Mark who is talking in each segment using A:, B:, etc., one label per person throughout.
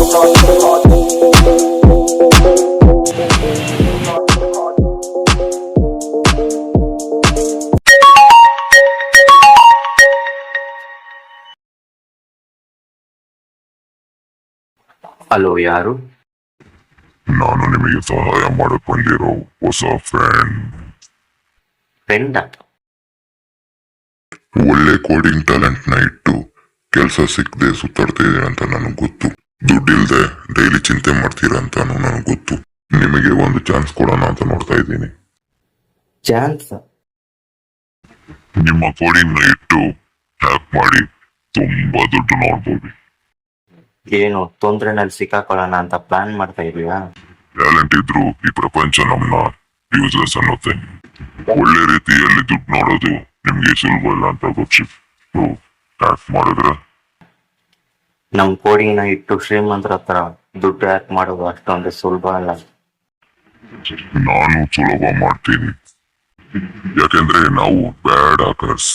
A: Hello, ಯಾರು?
B: ನಾನು ನಿಮಗೆ ಸಹಾಯ ಮಾಡಕ್ ಬಂದಿರೋ ಹೊಸ ಫ್ರೆಂಡ್. ಒಳ್ಳೆ ಕೋಡಿಂಗ್ ಟ್ಯಾಲೆಂಟ್ ನ ಇಟ್ಟು ಕೆಲಸ ಸಿಕ್ಕದೆ ಸುತ್ತಾಡ್ತಾ ಇದೆ ಅಂತ ನನಗೆ ಗೊತ್ತು. ದುಡ್ಡಿಲ್ದೆ ಡೈಲಿ ಚಿಂತೆ ಮಾಡ್ತೀರಾ ಅಂತಾನು ನನಗೆ ಗೊತ್ತು. ನಿಮಗೆ ಒಂದು ಚಾನ್ಸ್ ಕೊಡೋಣ ಅಂತ ನೋಡ್ತಾ ಇದ್ದೀನಿ.
A: ಚಾನ್ಸ್?
B: ನಿಮ್ಮ ಕೋಡಿಂಗ್ ನ ಇಟ್ಟು ಹ್ಯಾಕ್ ಮಾಡಿ ತುಂಬಾ ದುಡ್ಡು ನೋಡ್ಬೋದು.
A: ಏನು ತೊಂದ್ರೆನಲ್ಲಿ ಸಿಕ್ಕಾಕೊಳ್ಳೋಣ ಅಂತ ಪ್ಲಾನ್ ಮಾಡ್ತಾ ಇದೀಯಾ?
B: ಟ್ಯಾಲೆಂಟ್ ಇದ್ರು ಈ ಪ್ರಪಂಚ ನಮ್ನ ಯೂಸ್ಲೆಸ್ ಅನ್ನುತ್ತೆ. ಒಳ್ಳೆ ರೀತಿಯಲ್ಲಿ ದುಡ್ಡು ನೋಡೋದು ನಿಮ್ಗೆ ಸುಲಭ ಇಲ್ಲ ಅಂತ ಗೊತ್ತಿತ್ತು. ಹ್ಯಾಕ್ ಮಾಡಿದ್ರೆ
A: ನಮ್ ಕೋಡಿಂಗ್ ನ ಇಟ್ಟು ಶ್ರೀಮಂತರ ಹತ್ರ ದುಡ್ಡು ಹ್ಯಾಕ್ ಮಾಡೋದು ಅಷ್ಟೊಂದು ಸುಲಭ ಅಲ್ಲ.
B: ನಾನು ಸುಲಭ ಮಾಡ್ತೀನಿ, ಯಾಕೆಂದ್ರೆ ನಾವು ಬ್ಯಾಡ್ ಹಾಕರ್ಸ್.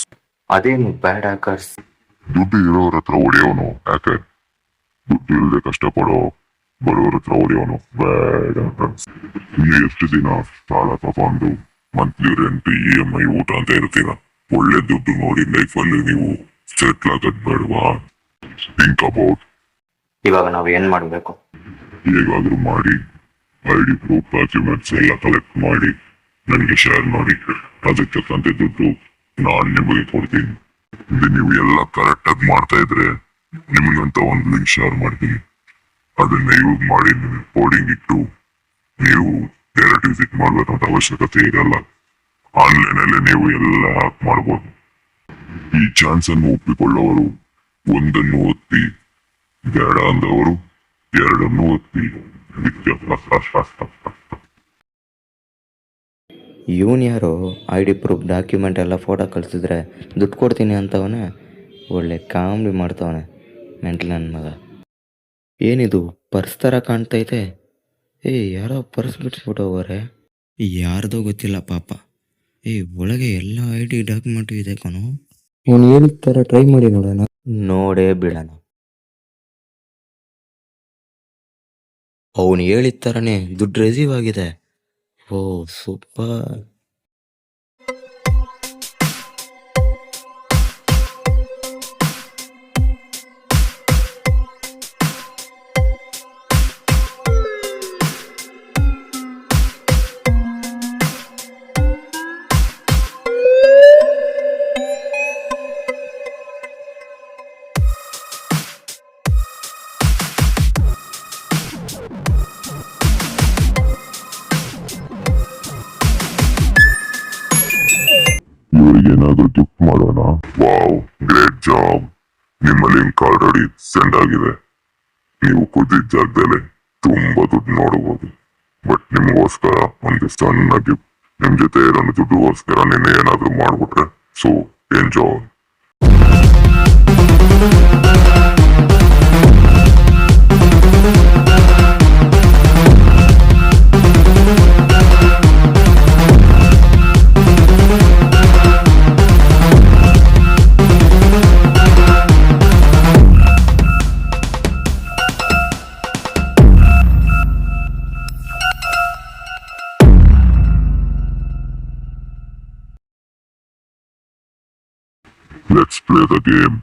A: ಅದೇನು ಬ್ಯಾಡ್ ಹ್ಯಾಕರ್ಸ್?
B: ದುಡ್ಡು ಇರೋರ ಹತ್ರ ಹೊಡೆಯೋನು ಹ್ಯಾಕರ್, ದುಡ್ಡು ಇಲ್ಲದೆ ಕಷ್ಟಪಡೋ ಬಡವರ ಹತ್ರ ಹೊಡೆಯೋನು ಬ್ಯಾಡ್ ಹಾಕರ್ಸ್. ಇನ್ನು ಎಷ್ಟು ದಿನ ಸಾಲ ತಗೊಂಡು ಮಂತ್ಲಿ ರೆಂಟ್, EMI, ಊಟ ಅಂತ ಇರ್ತೀರ? ಒಳ್ಳೆ ದುಡ್ಡು ನೋಡಿ ಲೈಫಲ್ಲಿ ನೀವು ಸೆಟ್ಲ್ ಆಗೋದ್ ಬೇಡವಾ? Think about.
A: ಇವಾಗ ನಾವ್ ಏನ್ ಮಾಡ್ಬೇಕು?
B: ಹೇಗಾದ್ರೂ ಮಾಡಿ ID ಪ್ರೂಫ್, ಡಾಕ್ಯುಮೆಂಟ್ಸ್ ಎಲ್ಲ ಕಲೆಕ್ಟ್ ಮಾಡಿ ನನಗೆ ಶೇರ್ ಮಾಡಿ. ಅದಕ್ಕೆ ತಂದೆ ದುಡ್ಡು ನಾನು ನಿಮಗೆ ಕೊಡ್ತೀನಿ. ಇದು ನೀವು ಎಲ್ಲ ಕರೆಕ್ಟ್ ಆಗಿ ಮಾಡ್ತಾ ಇದ್ರೆ ನಿಮಗಂತ ಒಂದು ಲಿಂಕ್ ಶೇರ್ ಮಾಡ್ತೀನಿ. ಅದನ್ನ ಯೂಸ್ ಮಾಡಿ ನೀವು ಕೋಡಿಂಗ್ ಇಟ್ಟು ನೀವು ಡೈರೆಕ್ಟ್ ವಿಸಿಟ್ ಮಾಡ್ಬೇಕಂತ ಅವಶ್ಯಕತೆ ಇರಲ್ಲ. ಆನ್ಲೈನ್ ಅಲ್ಲಿ ನೀವು ಎಲ್ಲ ಹ್ಯಾಕ್ ಮಾಡ್ಬೋದು. ಈ ಚಾನ್ಸ್ ಅನ್ನು ಒಪ್ಪಿಕೊಳ್ಳೋರು ಒಂದನ್ನು ಒತ್ತಿ, ಬೇಡ ಅಂದವರು ಎರಡನ್ನು ಒತ್ತಿ.
C: ಇವನು ಯಾರು? ID ಪ್ರೂಫ್, ಡಾಕ್ಯುಮೆಂಟ್ ಎಲ್ಲ ಫೋಟೋ ಕಳಿಸಿದ್ರೆ ದುಡ್ಡು ಕೊಡ್ತೀನಿ ಅಂತವನೇ. ಒಳ್ಳೆ ಕಾಮಿಡಿ ಮಾಡ್ತವನೆ ಮೆಂಟಲ್ ನನ್ನ ಮಗ. ಏನಿದು ಪರ್ಸ್ ಥರ ಕಾಣ್ತೈತೆ? ಯಾರೋ ಪರ್ಸ್ ಬಿಟ್ಬಿಟ್ಟು ಹೋಗೋರೆ. ಯಾರ್ದೋ ಗೊತ್ತಿಲ್ಲ ಪಾಪ. ಒಳಗೆ ಎಲ್ಲ ID ಡಾಕ್ಯುಮೆಂಟು ಇದೆ ಕಣೋ. ಇವನು ಹೇಳಿದ ಥರ ಟ್ರೈ ಮಾಡಿ ನೋಡೋಣ. ನೋಡೇ ಬಿಡೋಣ. ಅವನು ಹೇಳಿದ ಥರನೇ ದುಡ್ಡು ರಿಸೀವ್ ಆಗಿದೆ. ಓ ಸೂಪರ್.
B: ಇವರಿಗೇನಾದ್ರೂ ಗಿಫ್ಟ್ ಮಾಡೋಣ. Wow, great job. ನಿಮ್ಮ ಲಿಂಕ್ ಆಲ್ರೆಡಿ ಸೆಂಡ್ ಆಗಿದೆ. ನೀವು ಕೂತಿದ್ದ ಜಾಗದಲ್ಲೇ ತುಂಬಾ ದುಡ್ಡು ನೋಡಬಹುದು. ಬಟ್ ನಿಮಗೋಸ್ಕರ ಒಂದು ಸಣ್ಣ ಗಿಫ್ಟ್. ನಿಮ್ ಜೊತೆ ಇರೋ ದುಡ್ಡುಗೋಸ್ಕರ ನೀನು ಏನಾದ್ರೂ ಮಾಡ್ಬಿಟ್ರೆ so enjoy. Let's play the game.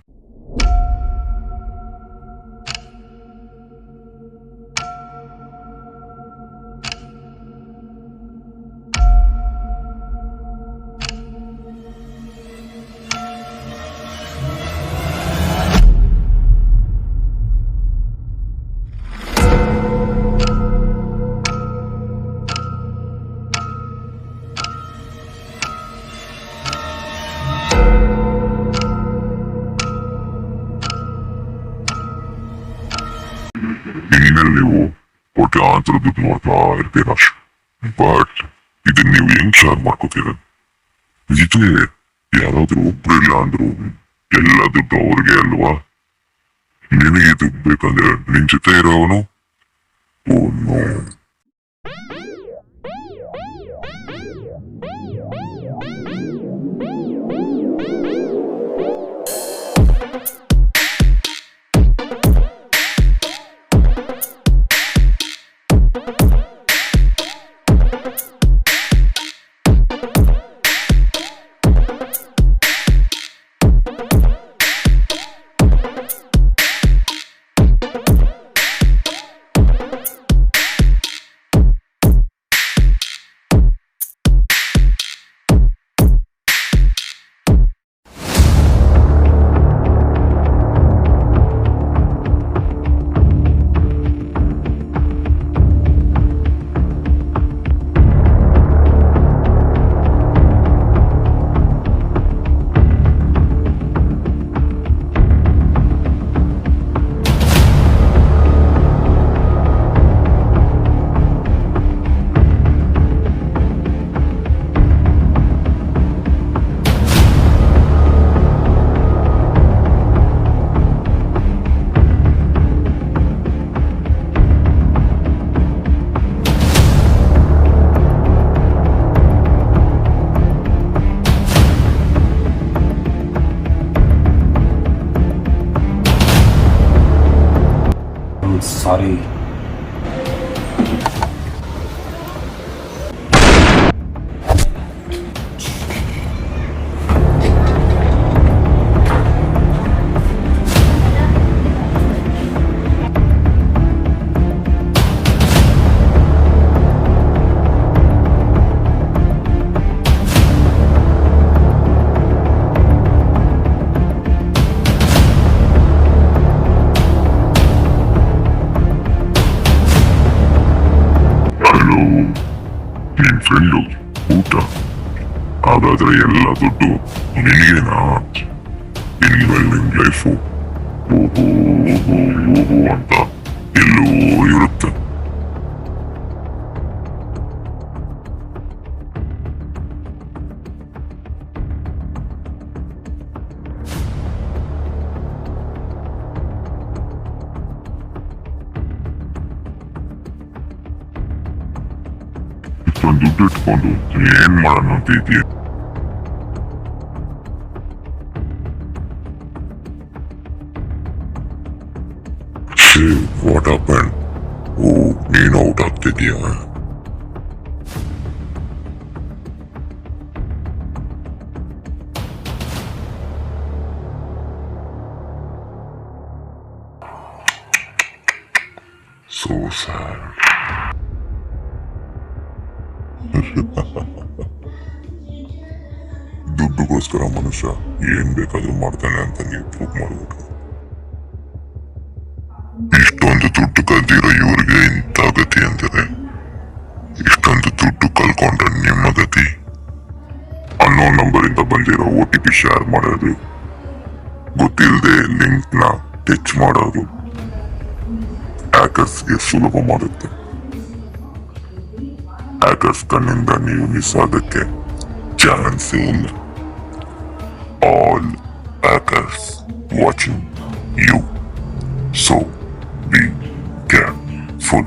B: ಇನ್ಮೇಲೆ ನೀವು ಕೋಟ್ಯಾಂತರ ದುಡ್ಡು ನೋಡ್ತಾ ಇರ್ತೀರ. ಬಟ್ ಇದನ್ನ ನೀವು ಹೆಂಗ್ ಶೇರ್ ಮಾಡ್ಕೋತೀರ? ಇದೇ ಯಾರಾದ್ರೂ ಒಬ್ರು ಇಲ್ಲ ಅಂದ್ರು ಎಲ್ಲ ದುಡ್ಡು ಅವ್ರಿಗೆ ಅಲ್ವಾ? ನಿನಗೆ ದುಡ್ಡು ಬೇಕಂದ್ರೆ ನಿನ್ ಜೊತೆ ಇರೋವನು ಓ ನೋ.
D: ಸಾರಿ.
B: ಹಲೋ, ನಿನ್ ಫ್ರೆಂಡು ಊಟ? ಹಾಗಾದ್ರೆ ಎಲ್ಲ ದುಡ್ಡು ನಿನಗೇನಾ? ನಿನಗೆ ಮೇಲೆ ನಿನ್ ಲೈಫು ಓಹೋ ಓಹೋ ಓಹೋ ಅಂತ ಎಲ್ಲೋ ಇರುತ್ತೆ. ಇಷ್ಟೊಂದು ದುಡ್ಡು ಇಟ್ಕೊಂಡು ಏನ್ ಮಾಡೋಣ ಅಂತ ಇದೆಯಾ? What happen? ಓ, ನೀನು ಔಟ್ ಆಗ್ತಿದ್ಯಾ? So sad. ದುಡ್ಡುಗೋಸ್ಕರ ಮನುಷ್ಯ ಏನ್ ಬೇಕಾದ್ರೂ ಮಾಡ್ತಾನೆ ಅಂತ ನೀವು ಪ್ರೂವ್ ಮಾಡ್ಬಿಟ್ರು. ಇಷ್ಟೊಂದು ದುಡ್ಡು ಕಲ್ತಿರೋ ಇವ್ರಿಗೆ ಇಂಥ ಗತಿ ಅಂತಾರೆ. ಇಷ್ಟೊಂದು ದುಡ್ಡು ಕಲ್ಕೊಂಡ್ರೆ ನಿಮ್ಮ ಗತಿ. ಅನ್ನೋ ನಂಬರ್ ಇಂದ ಬಂದಿರೋ OTP ಶೇರ್ ಮಾಡೋದು, ಗೊತ್ತಿಲ್ಲದೆ ಲಿಂಕ್ ನ ಟಚ್ ಮಾಡೋದು ಹ್ಯಾಕರ್ಸ್ಗೆ ಸುಲಭ ಮಾಡುತ್ತೆ. ಹ್ಯಾಕರ್ಸ್ ಕಣ್ಣಿಂದ ನೀವು ಮಿಸ್ ಆಗೋಕ್ಕೆ ಚಾನ್ಸ್ ಇಲ್ಲ. All hackers watching you, so be careful.